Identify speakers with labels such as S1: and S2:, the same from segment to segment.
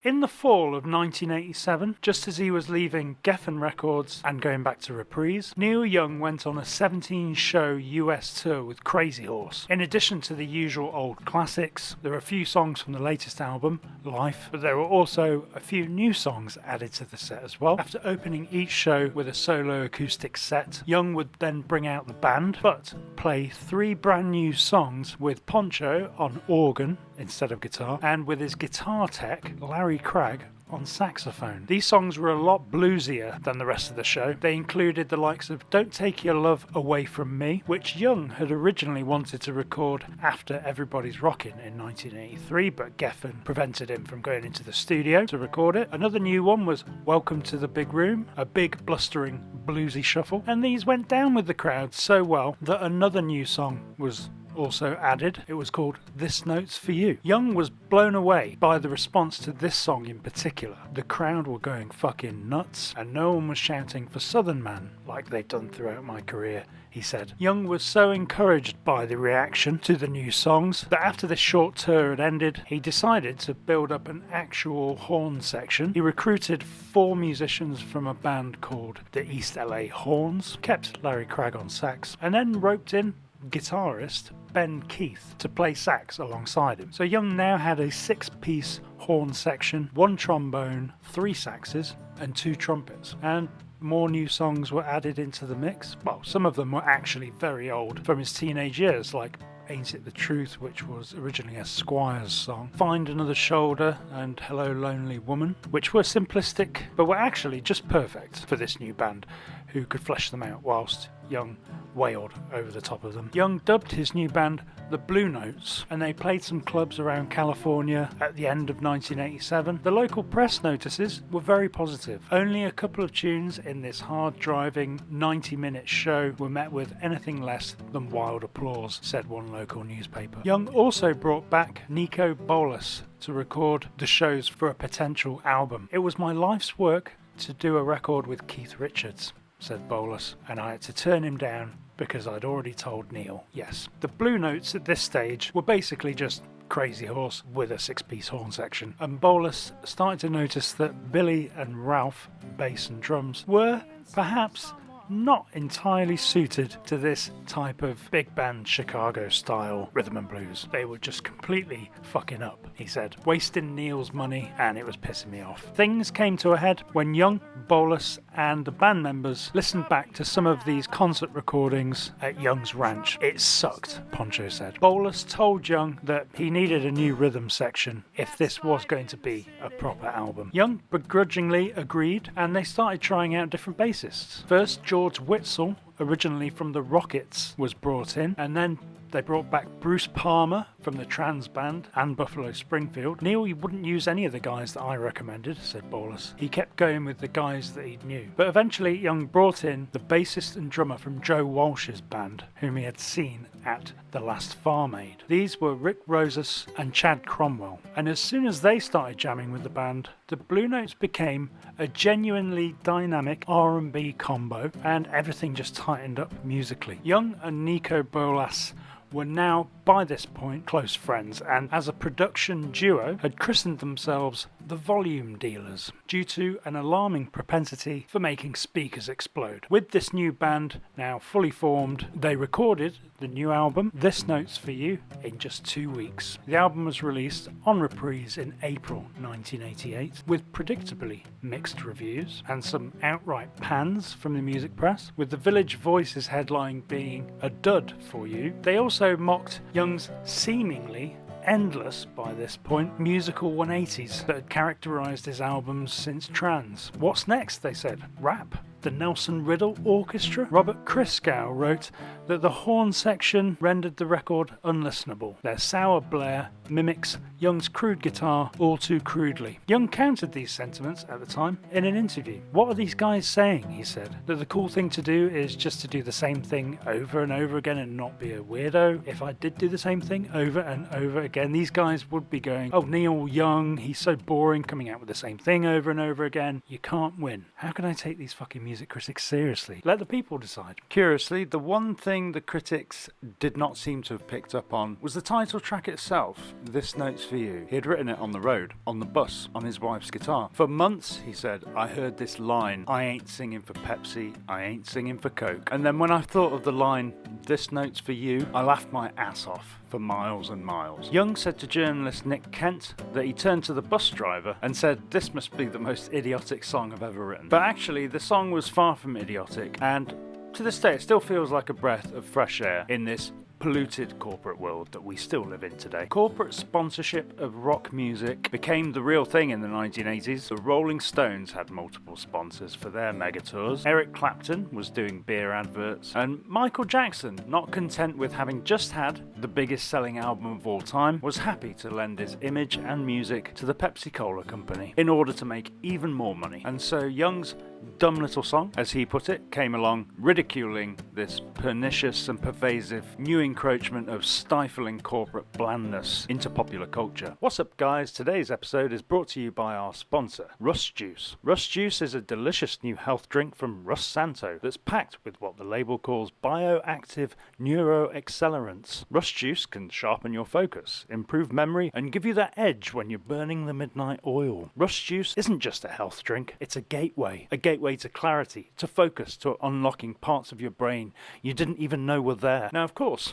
S1: In the fall of 1987, just as he was leaving Geffen Records and going back to Reprise, Neil Young went on a 17-show US tour with Crazy Horse. In addition to the usual old classics, there are a few songs from the latest album, Life, but there were also a few new songs added to the set as well. After opening each show with a solo acoustic set, Young would then bring out the band, but play 3 brand new songs with Poncho on organ instead of guitar, and with his guitar tech, Larry Cragg, on saxophone. These songs were a lot bluesier than the rest of the show. They included the likes of Don't Take Your Love Away From Me, which Young had originally wanted to record after Everybody's Rockin' in 1983, but Geffen prevented him from going into the studio to record it. Another new one was Welcome to the Big Room, a big blustering bluesy shuffle, and these went down with the crowd so well that another new song was also added. It was called This Note's For You. Young was blown away by the response to this song in particular. The crowd were going fucking nuts, and no one was shouting for Southern Man like they've done throughout my career, he said. Young was so encouraged by the reaction to the new songs that after this short tour had ended, he decided to build up an actual horn section. He recruited 4 musicians from a band called the East LA Horns, kept Larry Cragg on sax, and then roped in guitarist Ben Keith to play sax alongside him. So Young now had a 6-piece horn section, 1 trombone, 3 saxes, and 2 trumpets. And more new songs were added into the mix. Well, some of them were actually very old from his teenage years, like Ain't It the Truth, which was originally a Squires song, Find Another Shoulder, and Hello Lonely Woman, which were simplistic but were actually just perfect for this new band, who could flesh them out whilst Young wailed over the top of them. Young dubbed his new band the Blue Notes, and they played some clubs around California at the end of 1987. The local press notices were very positive. Only a couple of tunes in this hard-driving 90-minute show were met with anything less than wild applause, said one local newspaper. Young also brought back Nico Bolas to record the shows for a potential album. It was my life's work to do a record with Keith Richards, said Bolas, and I had to turn him down because I'd already told Neil yes. The Blue Notes at this stage were basically just Crazy Horse with a 6-piece horn section, and Bolas started to notice that Billy and Ralph, bass and drums, were perhaps not entirely suited to this type of big band Chicago style rhythm and blues. They were just completely fucking up, he said, wasting Neil's money, and it was pissing me off. Things came to a head when Young, Bolas and the band members listened back to some of these concert recordings at Young's ranch. It sucked, Poncho said. Bolas told Young that he needed a new rhythm section if this was going to be a proper album. Young begrudgingly agreed, and they started trying out different bassists. First, George Whitzel, originally from the Rockets, was brought in, and then they brought back Bruce Palmer from the Trans Band and Buffalo Springfield. Neil, he wouldn't use any of the guys that I recommended, said Bolas. He kept going with the guys that he knew. But eventually Young brought in the bassist and drummer from Joe Walsh's band, whom he had seen at the last Farm Aid. These were Rick Rosas and Chad Cromwell. And as soon as they started jamming with the band, the Blue Notes became a genuinely dynamic R&B combo, and everything just tightened up musically. Young and Nico Bolas were now, by this point, close friends, and as a production duo had christened themselves the Volume Dealers, due to an alarming propensity for making speakers explode. With this new band now fully formed, they recorded the new album, This Note's For You, in just 2 weeks. The album was released on Reprise in April 1988, with predictably mixed reviews and some outright pans from the music press, with the Village Voices headline being a dud for you. They also mocked Young's seemingly endless, by this point, musical 180s that had characterised his albums since Trans. What's next, they said. Rap? The Nelson Riddle Orchestra? Robert Christgau wrote that the horn section rendered the record unlistenable. Their sour blare mimics Young's crude guitar all too crudely. Young countered these sentiments at the time in an interview. What are these guys saying, he said, that the cool thing to do is just to do the same thing over and over again and not be a weirdo? If I did do the same thing over and over again, these guys would be going, oh, Neil Young, he's so boring, coming out with the same thing over and over again. You can't win. How can I take these fucking music critics seriously. Let the people decide. Curiously, the one thing the critics did not seem to have picked up on was the title track itself, This Note's For You. He had written it on the road, on the bus, on his wife's guitar. For months, he said, I heard this line, I ain't singing for Pepsi, I ain't singing for Coke. And then when I thought of the line, This Note's For You, I laughed my ass off for miles and miles. Young said to journalist Nick Kent that he turned to the bus driver and said, this must be the most idiotic song I've ever written. But actually, the song was far from idiotic, and to this day it still feels like a breath of fresh air in this polluted corporate world that we still live in today. Corporate sponsorship of rock music became the real thing in the 1980s. The Rolling Stones had multiple sponsors for their mega tours. Eric Clapton was doing beer adverts, and Michael Jackson, not content with having just had the biggest selling album of all time, was happy to lend his image and music to the Pepsi-Cola company in order to make even more money. And so Young's dumb little song, as he put it, came along ridiculing this pernicious and pervasive new encroachment of stifling corporate blandness into popular culture. What's up, guys? Today's episode is brought to you by our sponsor, Rust Juice. Rust Juice is a delicious new health drink from Rust Santo that's packed with what the label calls bioactive neuro-accelerants. Rust Juice can sharpen your focus, improve memory, and give you that edge when you're burning the midnight oil. Rust Juice isn't just a health drink, it's a gateway to clarity, to focus, to unlocking parts of your brain you didn't even know were there. Now, of course,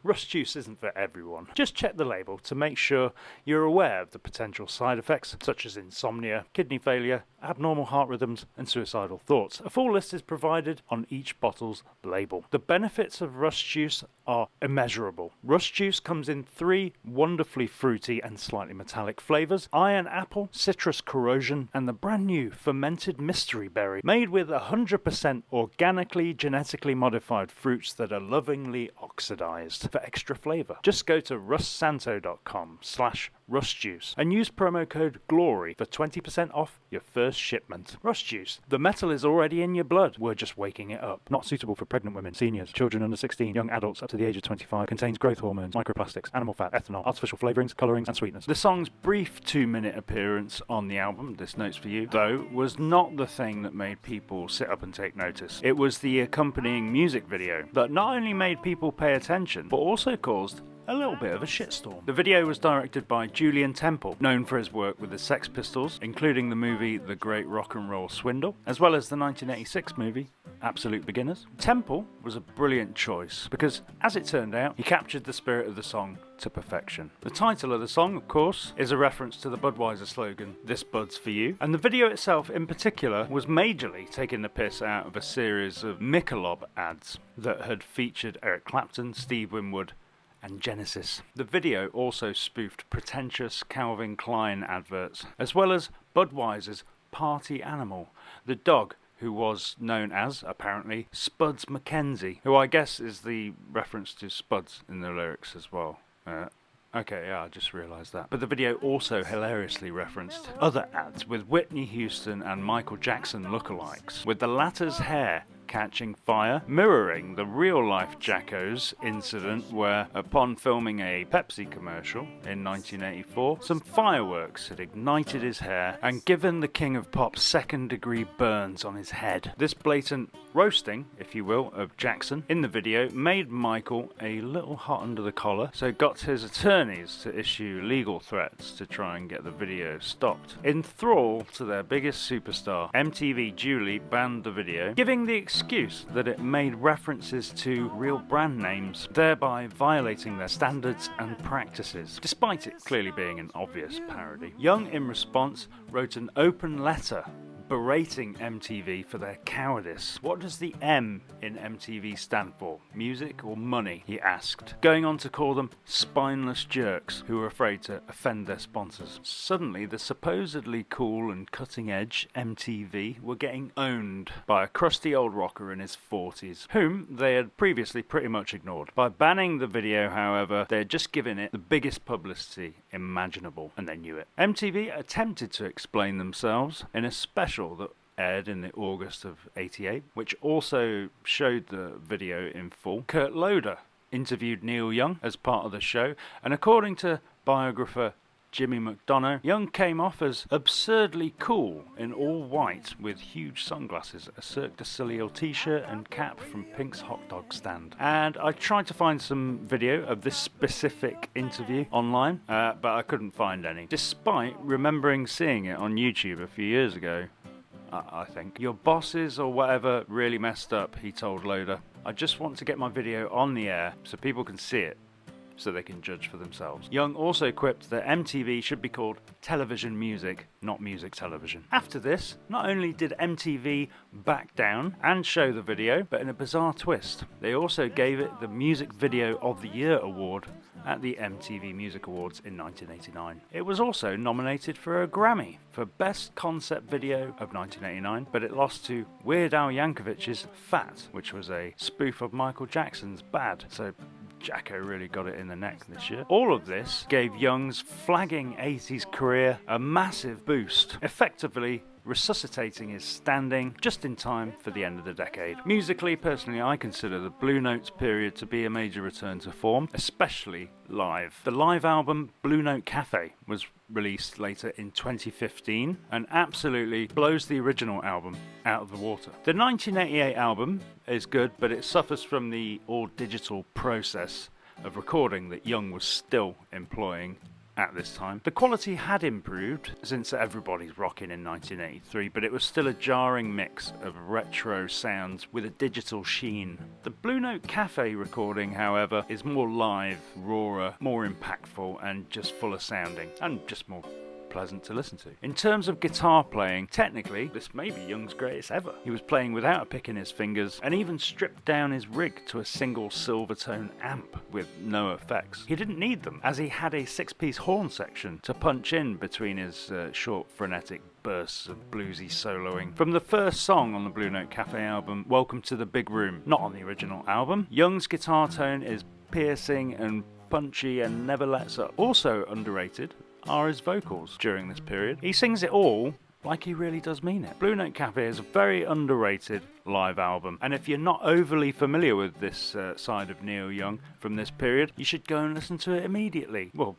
S1: Rust Juice isn't for everyone. Just check the label to make sure you're aware of the potential side effects, such as insomnia, kidney failure, abnormal heart rhythms, and suicidal thoughts. A full list is provided on each bottle's label. The benefits of Rust Juice are immeasurable. Rust Juice comes in 3 wonderfully fruity and slightly metallic flavors: iron apple, citrus corrosion, and the brand new fermented mystery berry, made with 100% organically genetically modified fruits that are lovingly oxidized. For extra flavor, just go to rustsanto.com/rustjuice and use promo code GLORY for 20% off your first shipment. Rust Juice. The metal is already in your blood. We're just waking it up. Not suitable for pregnant women, seniors, children under 16, young adults up to the age of 25. Contains growth hormones, microplastics, animal fat, ethanol, artificial flavorings, colorings, and sweeteners. The song's brief 2-minute appearance on the album, This Note's For You, though, was not the thing that made people sit up and take notice. It was the accompanying music video that not only made people pay attention, but also caused a little bit of a shitstorm. The video was directed by Julian Temple, known for his work with the Sex Pistols, including the movie The Great Rock and Roll Swindle, as well as the 1986 movie Absolute Beginners. Temple was a brilliant choice because, as it turned out, he captured the spirit of the song to perfection. The title of the song, of course, is a reference to the Budweiser slogan, This Bud's For You, and the video itself in particular was majorly taking the piss out of a series of Michelob ads that had featured Eric Clapton, Steve Winwood, and Genesis. The video also spoofed pretentious Calvin Klein adverts, as well as Budweiser's party animal, the dog who was known as, apparently, Spuds Mackenzie, who I guess is the reference to Spuds in the lyrics as well. Okay, yeah, I just realised that. But the video also hilariously referenced other ads with Whitney Houston and Michael Jackson lookalikes, with the latter's hair catching fire, mirroring the real-life Jacko's incident where, upon filming a Pepsi commercial in 1984, some fireworks had ignited his hair and given the King of Pop second-degree burns on his head. This blatant roasting, if you will, of Jackson in the video made Michael a little hot under the collar, so got his attorneys to issue legal threats to try and get the video stopped. In thrall to their biggest superstar, MTV duly banned the video, giving the excuse that it made references to real brand names, thereby violating their standards and practices, despite it clearly being an obvious parody. Young, in response, wrote an open letter berating MTV for their cowardice. What does the M in MTV stand for? Music or money? He asked, going on to call them spineless jerks who were afraid to offend their sponsors. Suddenly, the supposedly cool and cutting-edge MTV were getting owned by a crusty old rocker in his 40s, whom they had previously pretty much ignored. By banning the video, however, they had just given it the biggest publicity imaginable, and they knew it. MTV attempted to explain themselves in a special that aired in the August of '88, which also showed the video in full. Kurt Loder interviewed Neil Young as part of the show, and according to biographer Jimmy McDonough, Young came off as absurdly cool in all white with huge sunglasses, a Cirque du Soleil t-shirt and cap from Pink's hot dog stand. And I tried to find some video of this specific interview online, but I couldn't find any, despite remembering seeing it on YouTube a few years ago. I think. Your bosses or whatever really messed up, he told Loder. I just want to get my video on the air so people can see it, so they can judge for themselves. Young also quipped that MTV should be called television music, not music television. After this, not only did MTV back down and show the video, but in a bizarre twist, they also gave it the Music Video of the Year award at the MTV Music Awards in 1989. It was also nominated for a Grammy for Best Concept Video of 1989, but it lost to Weird Al Yankovic's Fat, which was a spoof of Michael Jackson's Bad. So Jacko really got it in the neck this year. All of this gave Young's flagging 80s career a massive boost, effectively resuscitating his standing just in time for the end of the decade. Musically, personally, I consider the Blue Notes period to be a major return to form, especially live. The live album Blue Note Cafe was released later in 2015 and absolutely blows the original album out of the water. The 1988 album is good, but it suffers from the all-digital process of recording that Young was still employing at this time. The quality had improved since Everybody's Rockin' in 1983, but it was still a jarring mix of retro sounds with a digital sheen. The Blue Note Cafe recording, however, is more live, rawer, more impactful, and just fuller sounding, and just more pleasant to listen to. In terms of guitar playing, technically, this may be Young's greatest ever. He was playing without a pick in his fingers and even stripped down his rig to a single Silvertone amp with no effects. He didn't need them, as he had a 6-piece horn section to punch in between his short frenetic bursts of bluesy soloing. From the first song on the Blue Note Cafe album, Welcome to the Big Room, not on the original album, Young's guitar tone is piercing and punchy and never lets up. Also underrated are his vocals during this period. He sings it all like he really does mean it. Blue Note Cafe is a very underrated live album, and if you're not overly familiar with this side of Neil Young from this period, you should go and listen to it immediately. Well,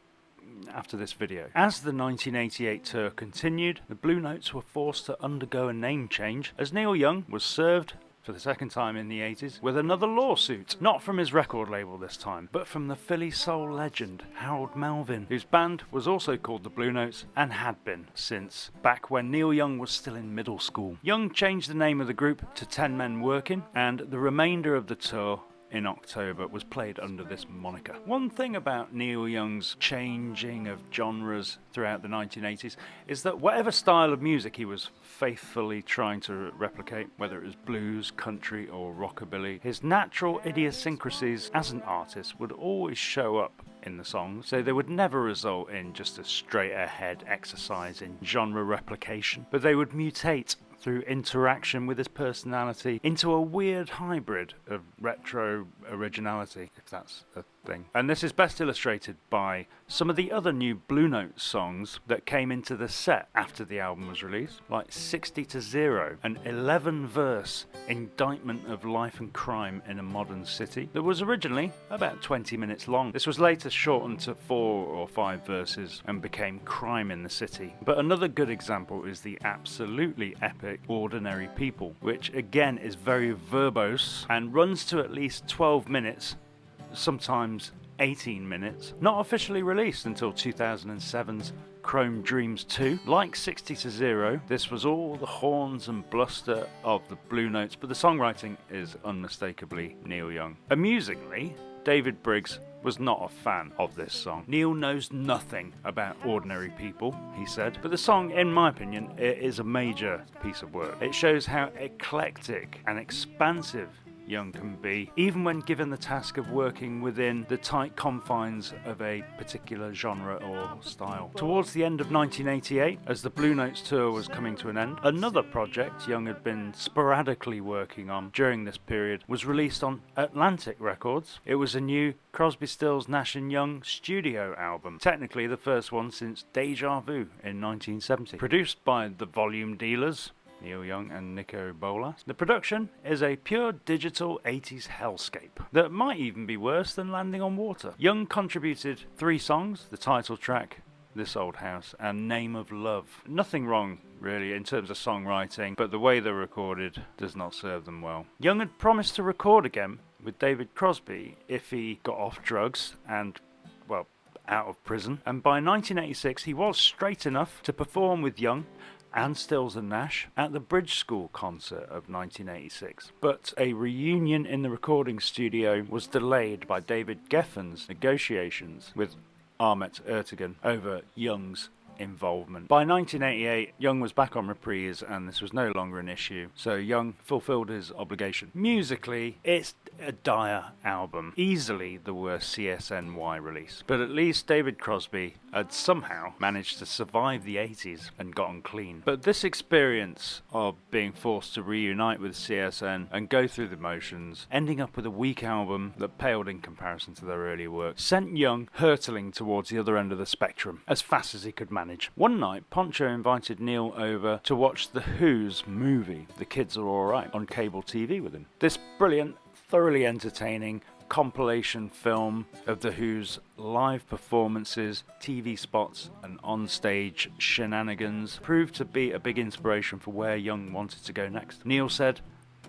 S1: after this video. As the 1988 tour continued, the Blue Notes were forced to undergo a name change as Neil Young was served for the second time in the 80s with another lawsuit, not from his record label this time, but from the Philly soul legend Harold Melvin, whose band was also called the Blue Notes and had been since back when Neil Young was still in middle school. Young changed the name of the group to 10 Men Working, and the remainder of the tour in October was played under this moniker. One thing about Neil Young's changing of genres throughout the 1980s is that whatever style of music he was faithfully trying to replicate, whether it was blues, country or rockabilly, his natural idiosyncrasies as an artist would always show up in the songs, so they would never result in just a straight ahead exercise in genre replication, but they would mutate through interaction with his personality into a weird hybrid of retro originality, if that's a thing. And this is best illustrated by some of the other new Blue Note songs that came into the set after the album was released, like 60 to 0, an 11-verse indictment of life and crime in a modern city that was originally about 20 minutes long. This was later shortened to 4 or 5 verses and became Crime in the City. But another good example is the absolutely epic Ordinary People, which again is very verbose and runs to at least 12 minutes, sometimes 18 minutes, not officially released until 2007's Chrome Dreams 2. Like 60 to 0, this was all the horns and bluster of the Blue Notes, but the songwriting is unmistakably Neil Young. Amusingly, David Briggs was not a fan of this song. Neil knows nothing about Ordinary People, he said, but the song, in my opinion, it is a major piece of work. It shows how eclectic and expansive Young can be, even when given the task of working within the tight confines of a particular genre or style. Towards the end of 1988, as the Blue Notes tour was coming to an end, another project Young had been sporadically working on during this period was released on Atlantic Records. It was a new Crosby, Stills, Nash & Young studio album, technically the first one since Deja Vu in 1970. Produced by the Volume Dealers, Neil Young and Nico Bolas. The production is a pure digital 80s hellscape that might even be worse than Landing on Water. Young contributed 3 songs, the title track, This Old House and Name of Love. Nothing wrong, really, in terms of songwriting, but the way they're recorded does not serve them well. Young had promised to record again with David Crosby if he got off drugs and, well, out of prison. And by 1986, he was straight enough to perform with Young and Stills and Nash at the Bridge School concert of 1986. But a reunion in the recording studio was delayed by David Geffen's negotiations with Ahmet Ertegun over Young's involvement. By 1988, Young was back on reprise and this was no longer an issue, so Young fulfilled his obligation. Musically, it's a dire album, easily the worst CSNY release, but at least David Crosby had somehow managed to survive the 80s and gotten clean. But this experience of being forced to reunite with CSN and go through the motions, ending up with a weak album that paled in comparison to their earlier work, sent Young hurtling towards the other end of the spectrum as fast as he could manage. One night, Poncho invited Neil over to watch The Who's movie, The Kids Are Alright, on cable TV with him. This brilliant, thoroughly entertaining compilation film of The Who's live performances, TV spots and on-stage shenanigans proved to be a big inspiration for where Young wanted to go next. Neil said,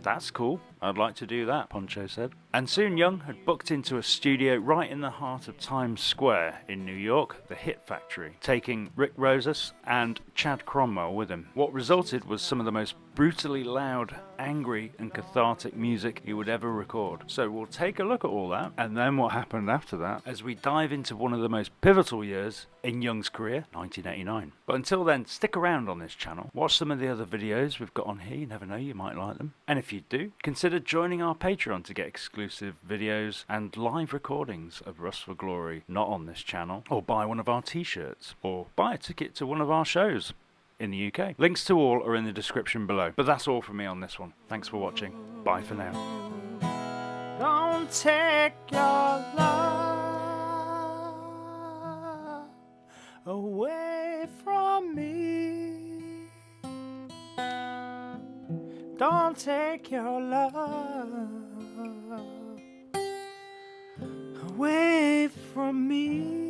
S1: "That's cool, I'd like to do that," Poncho said. And soon Young had booked into a studio right in the heart of Times Square in New York, the Hit Factory, taking Rick Rosas and Chad Cromwell with him. What resulted was some of the most brutally loud, angry and cathartic music he would ever record. So we'll take a look at all that, and then what happened after that, as we dive into one of the most pivotal years in Young's career, 1989. But until then, stick around on this channel, watch some of the other videos we've got on here, you never know, you might like them. And if you do, consider joining our Patreon to get exclusive videos and live recordings of Rust for Glory not on this channel, or buy one of our t-shirts, or buy a ticket to one of our shows in the UK. Links to all are in the description below. But that's all from me on this one. Thanks for watching. Bye for now. Don't take your love away from me. Don't take your love away from me.